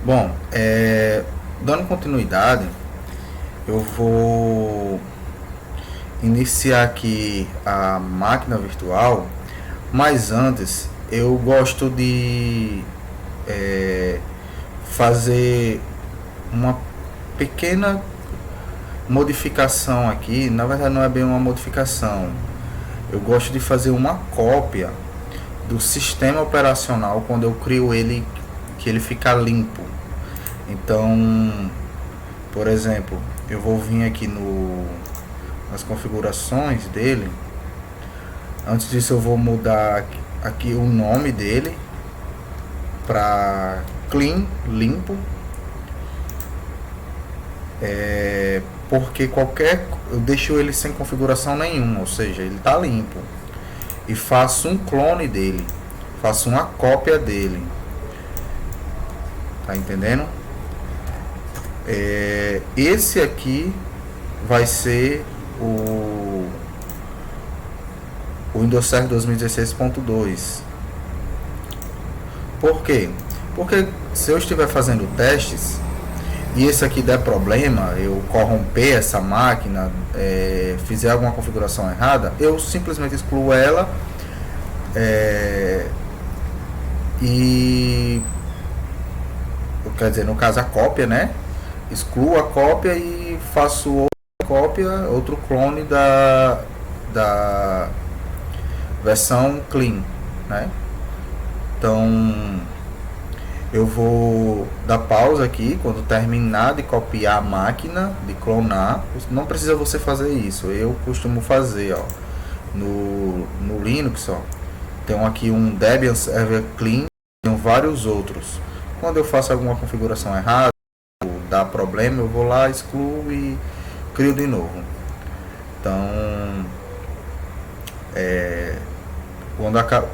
Bom, dando continuidade, eu vou iniciar aqui a máquina virtual, mas antes eu gosto de é, fazer uma pequena modificação aqui. Na verdade, não é bem uma modificação, eu gosto de fazer uma cópia do sistema operacional quando eu crio ele, que ele fica limpo. Então, por exemplo, eu vou vir aqui no nas configurações dele. Antes disso eu vou mudar aqui o nome dele para clean, limpo, porque eu deixo ele sem configuração nenhuma, ou seja, ele está limpo, e faço um clone dele, faço uma cópia dele, tá entendendo? Esse aqui vai ser o Windows Server 2016.2. Por quê? Porque se eu estiver fazendo testes e esse aqui der problema, eu corromper essa máquina, fizer alguma configuração errada, eu simplesmente excluo ela, é, e quer dizer, no caso a cópia, né? Excluo a cópia e faço outra cópia, outro clone da versão clean, né? Então eu vou dar pausa aqui quando terminar de copiar a máquina, de clonar. Não precisa você fazer isso, eu costumo fazer, ó, no Linux, ó. Tem aqui um Debian Server Clean, tem vários outros. Quando eu faço alguma configuração errada, dá problema, eu vou lá, excluo e crio de novo. Então,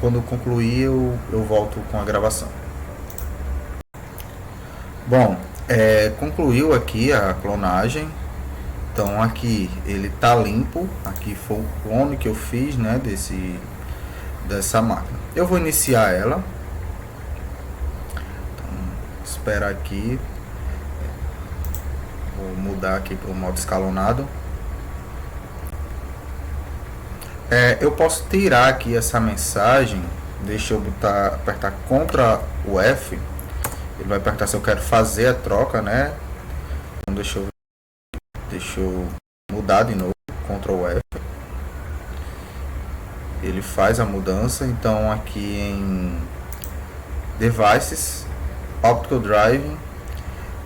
quando concluir, eu volto com a gravação. Bom, concluiu aqui a clonagem. Então aqui ele tá limpo. Aqui foi o clone que eu fiz, né, dessa máquina. Eu vou iniciar ela. Então, esperar aqui. Vou mudar aqui para o modo escalonado. Eu posso tirar aqui essa mensagem. Deixa eu apertar Ctrl o F. Ele vai perguntar se eu quero fazer a troca, né? Então deixa eu mudar de novo. Ctrl F. Ele faz a mudança. Então aqui em Devices, Optical Drive,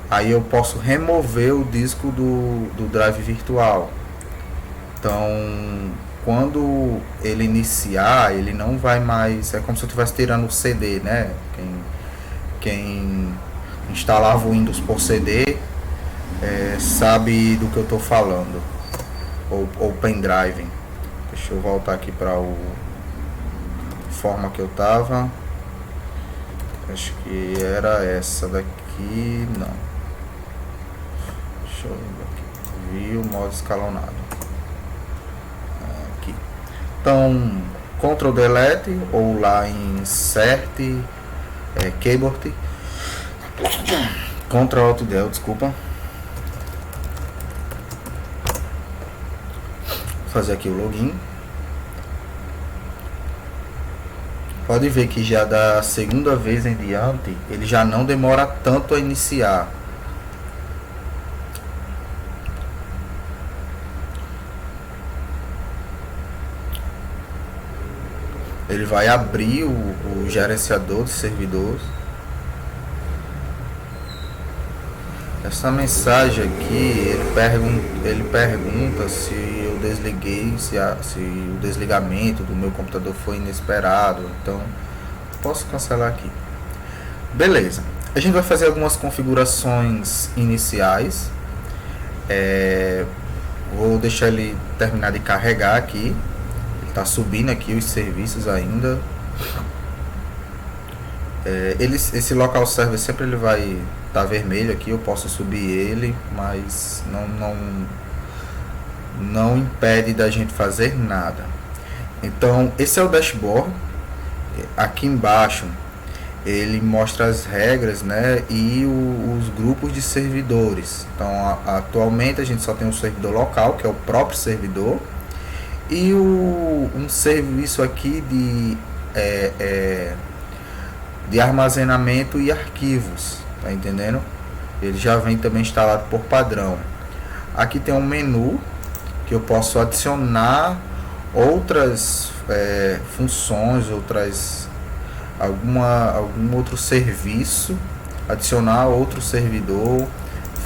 aí eu posso remover o disco do drive virtual. Então quando ele iniciar, ele não vai mais. É como se eu estivesse tirando o CD, né? Quem instalava o Windows por CD sabe do que eu estou falando. Ou pendrive. Deixa eu voltar aqui para a forma que eu estava. Acho que era essa daqui. Não. Deixa eu ver aqui. Vi o modo escalonado. Aqui. Então, Ctrl Delete ou lá em Insert, Keyboard, Ctrl Alt Del, desculpa. Vou fazer aqui o login. Pode ver que já da segunda vez em diante ele já não demora tanto a iniciar. Ele vai abrir o gerenciador de servidores. Essa mensagem aqui, ele pergunta se eu desliguei, se o desligamento do meu computador foi inesperado. Então, posso cancelar aqui. Beleza. A gente vai fazer algumas configurações iniciais. Vou deixar ele terminar de carregar aqui. Ele está subindo aqui os serviços ainda. Esse local server sempre ele vai estar vermelho aqui. Eu posso subir ele, mas não impede da gente fazer nada. Então esse é o dashboard. Aqui embaixo ele mostra as regras, né, e os grupos de servidores. Então, atualmente a gente só tem um servidor local, que é o próprio servidor, e um serviço aqui de armazenamento e arquivos, tá entendendo? Ele já vem também instalado por padrão. Aqui tem um menu que eu posso adicionar outras funções, algum outro serviço, adicionar outro servidor.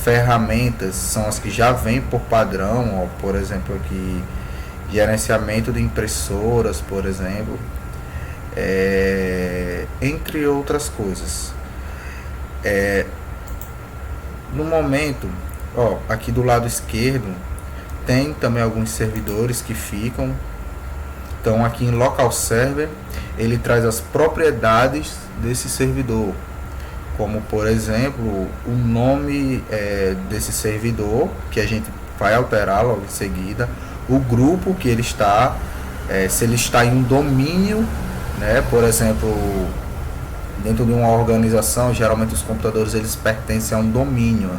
Ferramentas são as que já vêm por padrão, ó, por exemplo aqui gerenciamento de impressoras, por exemplo, entre outras coisas. No momento, ó, aqui do lado esquerdo tem também alguns servidores que ficam. Então aqui em Local Server ele traz as propriedades desse servidor, como por exemplo o nome desse servidor, que a gente vai alterar logo em seguida, o grupo que ele está, se ele está em um domínio, né, por exemplo, dentro de uma organização, geralmente os computadores eles pertencem a um domínio.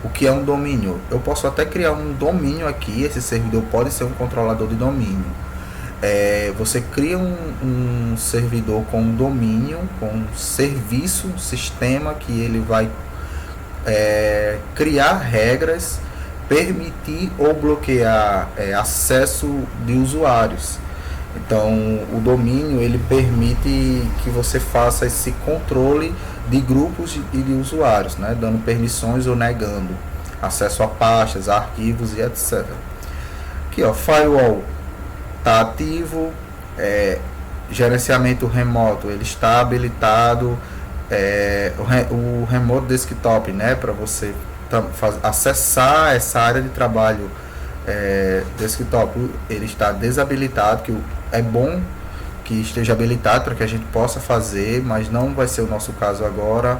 O que é um domínio? Eu posso até criar um domínio aqui, esse servidor pode ser um controlador de domínio. Você cria um servidor com um domínio, com um serviço, um sistema que ele vai criar regras, permitir ou bloquear acesso de usuários. Então o domínio ele permite que você faça esse controle de grupos e de usuários, né, dando permissões ou negando acesso a pastas, a arquivos e etc. Aqui, ó, firewall está ativo, gerenciamento remoto ele está habilitado, o remote desktop, né, para você acessar essa área de trabalho desktop, ele está desabilitado, que é bom que esteja habilitado para que a gente possa fazer, mas não vai ser o nosso caso agora.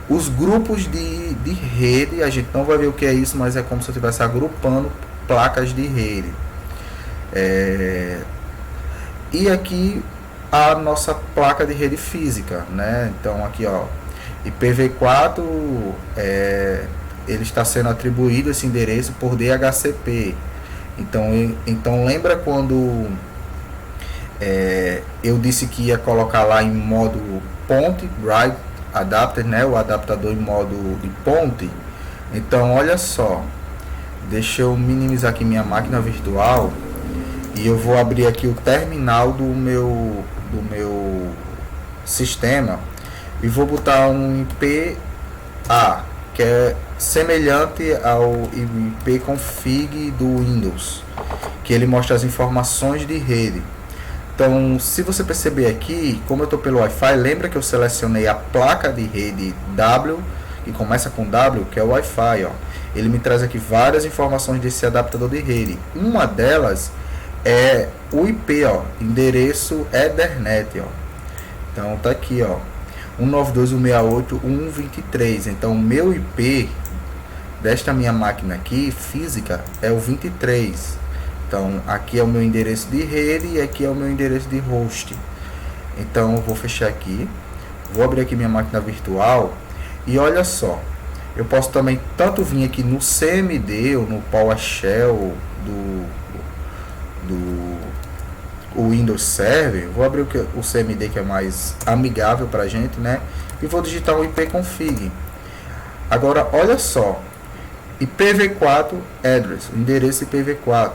Os grupos de rede, a gente não vai ver o que é isso, mas é como se eu estivesse agrupando placas de rede. E aqui a nossa placa de rede física, né? Então aqui, ó, IPv4, ele está sendo atribuído esse endereço por DHCP. Então lembra quando eu disse que ia colocar lá em modo ponte, right adapter, né, o adaptador em modo de ponte. Então olha só, deixa eu minimizar aqui minha máquina virtual e eu vou abrir aqui o terminal do meu sistema e vou botar um IPA, que é semelhante ao ipconfig do Windows, que ele mostra as informações de rede. Então, se você perceber aqui, como eu estou pelo Wi-Fi, lembra que eu selecionei a placa de rede W, que começa com W, que é o Wi-Fi, ó. Ele me traz aqui várias informações desse adaptador de rede. Uma delas é o IP, ó, endereço Ethernet, ó. Então tá aqui, ó, 192.168.1.23. Então o meu IP desta minha máquina aqui física é o 23. Então aqui é o meu endereço de rede e aqui é o meu endereço de host. Então eu vou fechar aqui, vou abrir aqui minha máquina virtual e olha só, eu posso também tanto vir aqui no CMD ou no PowerShell do Windows Server. Vou abrir o CMD, que é mais amigável para a gente, né, e vou digitar o ipconfig. Agora olha só, IPv4 address, o endereço IPv4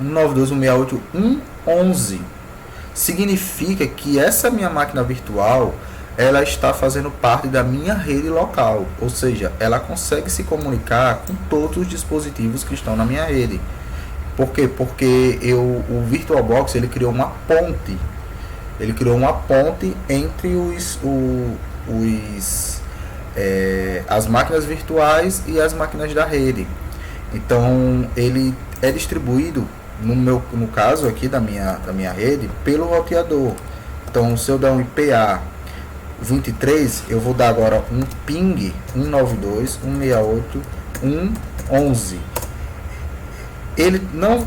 192.168.1.11 significa que essa minha máquina virtual ela está fazendo parte da minha rede local, ou seja, ela consegue se comunicar com todos os dispositivos que estão na minha rede. Por quê? Porque o VirtualBox ele criou uma ponte. Ele criou uma ponte entre as máquinas virtuais e as máquinas da rede. Então ele é distribuído, no caso aqui da minha rede, pelo roteador. Então se eu der um IPA 23, eu vou dar agora um ping 192.168.1.11. Ele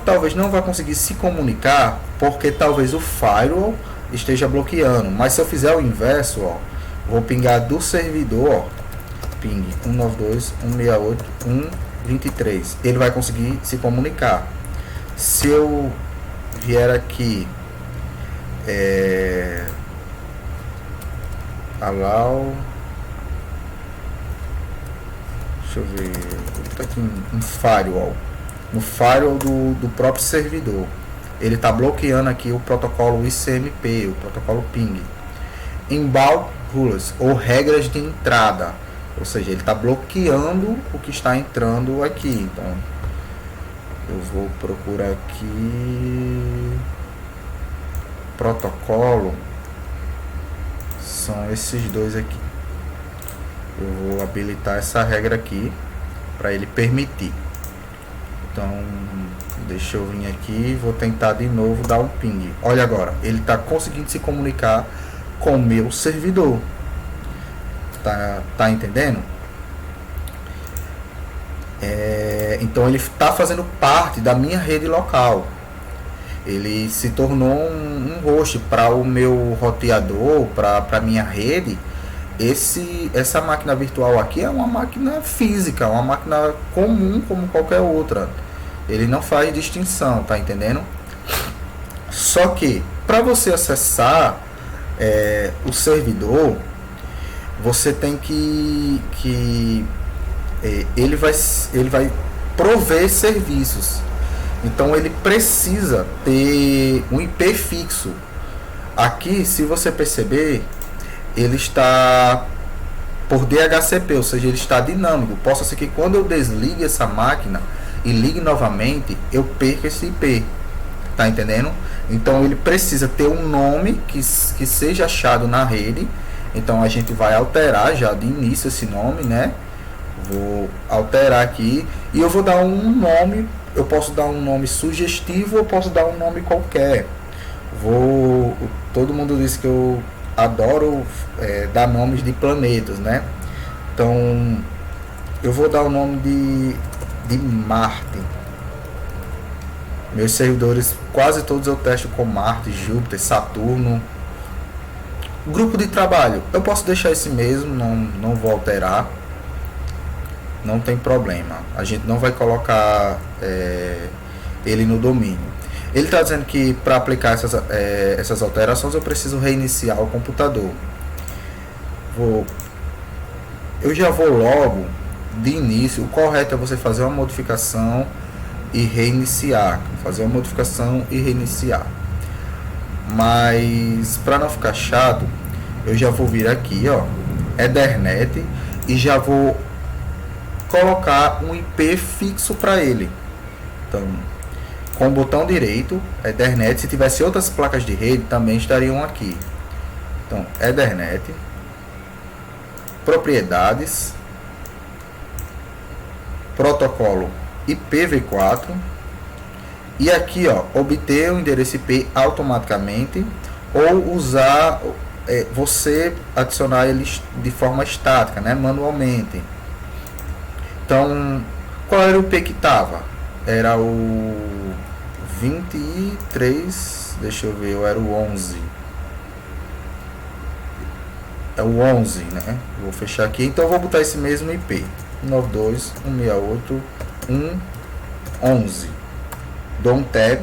talvez não vá conseguir se comunicar, porque talvez o firewall esteja bloqueando. Mas se eu fizer o inverso, ó, vou pingar do servidor, ó, ping 192.168.1.23, ele vai conseguir se comunicar. Se eu vier aqui, allow, deixa eu ver, tá aqui um firewall, no firewall do próprio servidor, ele está bloqueando aqui o protocolo ICMP, o protocolo ping, inbound rules, ou regras de entrada, ou seja, ele está bloqueando o que está entrando aqui. Então eu vou procurar aqui, protocolo, são esses dois aqui. Eu vou habilitar essa regra aqui para ele permitir. Então deixa eu vir aqui, vou tentar de novo dar um ping. Olha agora, ele está conseguindo se comunicar com o meu servidor. Tá entendendo? Então ele está fazendo parte da minha rede local. Ele se tornou um host para o meu roteador, para a minha rede. Essa máquina virtual aqui é uma máquina física, uma máquina comum como qualquer outra. Ele não faz distinção, tá entendendo? Só que para você acessar o servidor, você tem que ele vai prover serviços. Então ele precisa ter um IP fixo. Aqui, se você perceber, ele está por DHCP, ou seja, ele está dinâmico. Possa ser que quando eu desligue essa máquina e ligue novamente, eu perca esse IP. Tá entendendo? Então ele precisa ter um nome que seja achado na rede. Então a gente vai alterar já de início esse nome, né? Vou alterar aqui e eu vou dar um nome. Eu posso dar um nome sugestivo ou posso dar um nome qualquer. Todo mundo diz que eu adoro dar nomes de planetas, né? Então eu vou dar o nome de Marte. Meus servidores, quase todos eu testo com Marte, Júpiter, Saturno. Grupo de trabalho, eu posso deixar esse mesmo, não vou alterar. Não tem problema. A gente não vai colocar ele no domínio. Ele está dizendo que para aplicar essas alterações eu preciso reiniciar o computador. Eu já vou logo de início. O correto é você fazer uma modificação e reiniciar. Fazer uma modificação e reiniciar. Mas para não ficar chato, eu já vou vir aqui, ó, Ethernet, e já vou colocar um IP fixo para ele. Então, com o botão direito, Ethernet. Se tivesse outras placas de rede, também estariam aqui. Então, Ethernet, propriedades, protocolo IPv4, e aqui, ó, obter o endereço IP automaticamente ou usar, você adicionar eles de forma estática, né, manualmente. Então, qual era o IP que estava? Era o 23, deixa eu ver, ou era o 11. É o 11, né? Vou fechar aqui, então eu vou botar esse mesmo IP, 192.168.1.11. Dou um tab,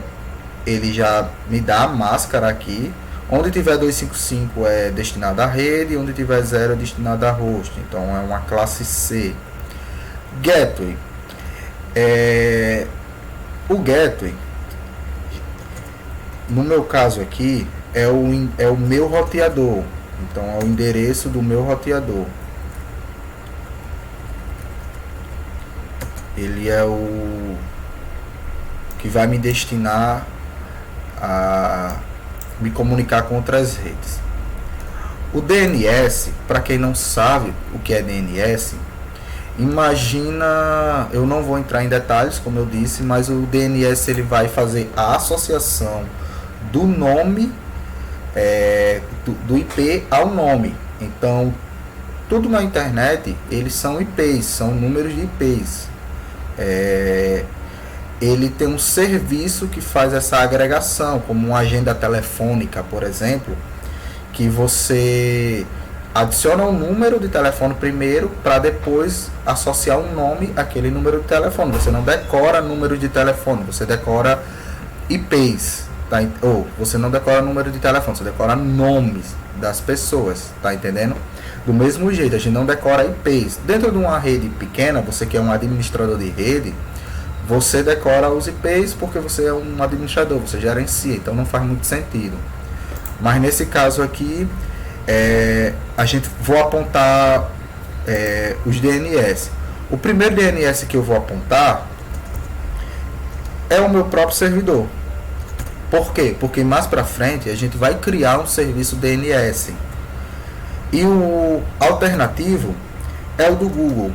ele já me dá a máscara aqui. Onde tiver 255 é destinado à rede, onde tiver 0 é destinado a host. Então é uma classe C. Gateway. O gateway, no meu caso aqui, é o meu roteador. Então é o endereço do meu roteador. Ele é o que vai me destinar a me comunicar com outras redes. O DNS, para quem não sabe o que é DNS, imagina, eu não vou entrar em detalhes, como eu disse, mas o DNS ele vai fazer a associação do nome, do IP ao nome. Então, tudo na internet, eles são IPs, são números de IPs. ele tem um serviço que faz essa agregação, como uma agenda telefônica, por exemplo, que você adiciona um número de telefone primeiro para depois associar um nome àquele número de telefone. Você não decora número de telefone, você decora IPs, tá? Ou você não decora número de telefone, você decora nomes das pessoas, tá entendendo? Do mesmo jeito, a gente não decora IPs. Dentro de uma rede pequena, você que é um administrador de rede, você decora os IPs porque você é um administrador, você gerencia, então não faz muito sentido. Mas nesse caso aqui, a gente vou apontar os DNS. O primeiro DNS que eu vou apontar é o meu próprio servidor. Por quê? Porque mais para frente a gente vai criar um serviço DNS. E o alternativo é o do Google,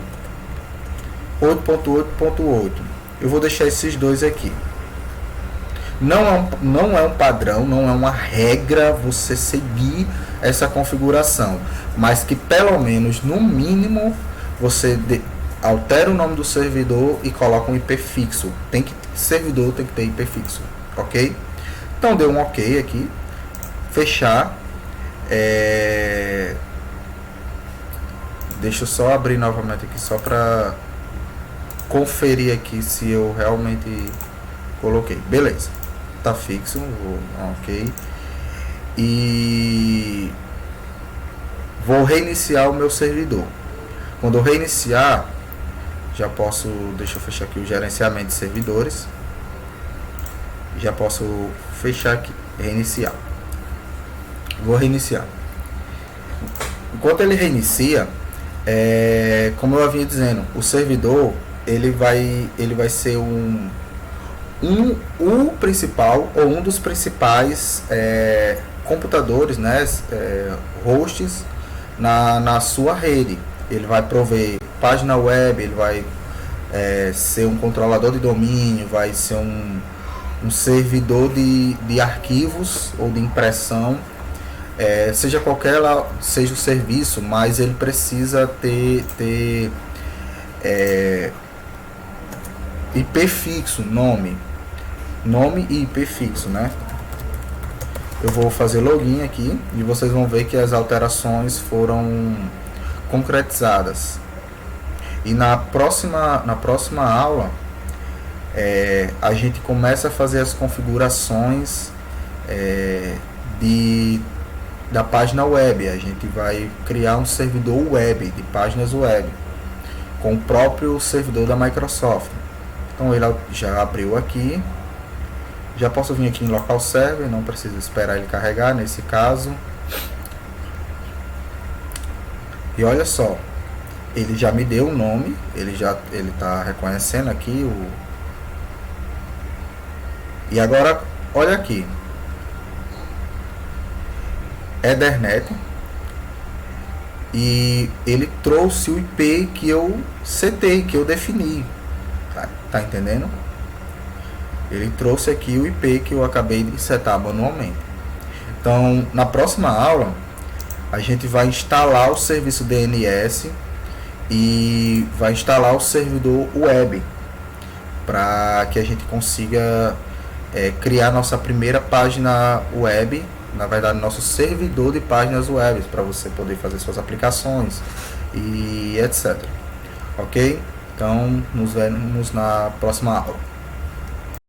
8.8.8. Eu vou deixar esses dois aqui. Não é um padrão, não é uma regra você seguir essa configuração, mas que pelo menos, no mínimo, você altera o nome do servidor e coloca um IP fixo. Servidor tem que ter IP fixo, ok? Então deu um ok aqui, fechar. Deixa eu só abrir novamente aqui só para conferir aqui se eu realmente coloquei. Beleza, tá fixo, ok. E vou reiniciar o meu servidor. Quando eu reiniciar, já posso, deixa eu fechar aqui o gerenciamento de servidores. Já posso fechar aqui, reiniciar. Vou reiniciar. Enquanto ele reinicia, como eu havia dizendo, o servidor ele vai ser o principal ou um dos principais computadores, né, hosts na sua rede. Ele vai prover página web, ele vai ser um controlador de domínio, vai ser um servidor de arquivos ou de impressão, seja seja o serviço, mas ele precisa ter IP fixo, nome e IP fixo, né? Eu vou fazer login aqui e vocês vão ver que as alterações foram concretizadas. E na próxima aula a gente começa a fazer as configurações da página web. A gente vai criar um servidor web, de páginas web, com o próprio servidor da Microsoft. Então ele já abriu aqui. Já posso vir aqui em local server, não preciso esperar ele carregar nesse caso. E olha só, ele já me deu o nome, ele está reconhecendo aqui E agora, olha aqui, Ethernet, e ele trouxe o IP que eu setei, que eu defini, tá entendendo? Ele trouxe aqui o IP que eu acabei de setar manualmente. Então, na próxima aula, a gente vai instalar o serviço DNS e vai instalar o servidor web para que a gente consiga criar nossa primeira página web, na verdade nosso servidor de páginas web, para você poder fazer suas aplicações e etc. Ok? Então nos vemos na próxima aula.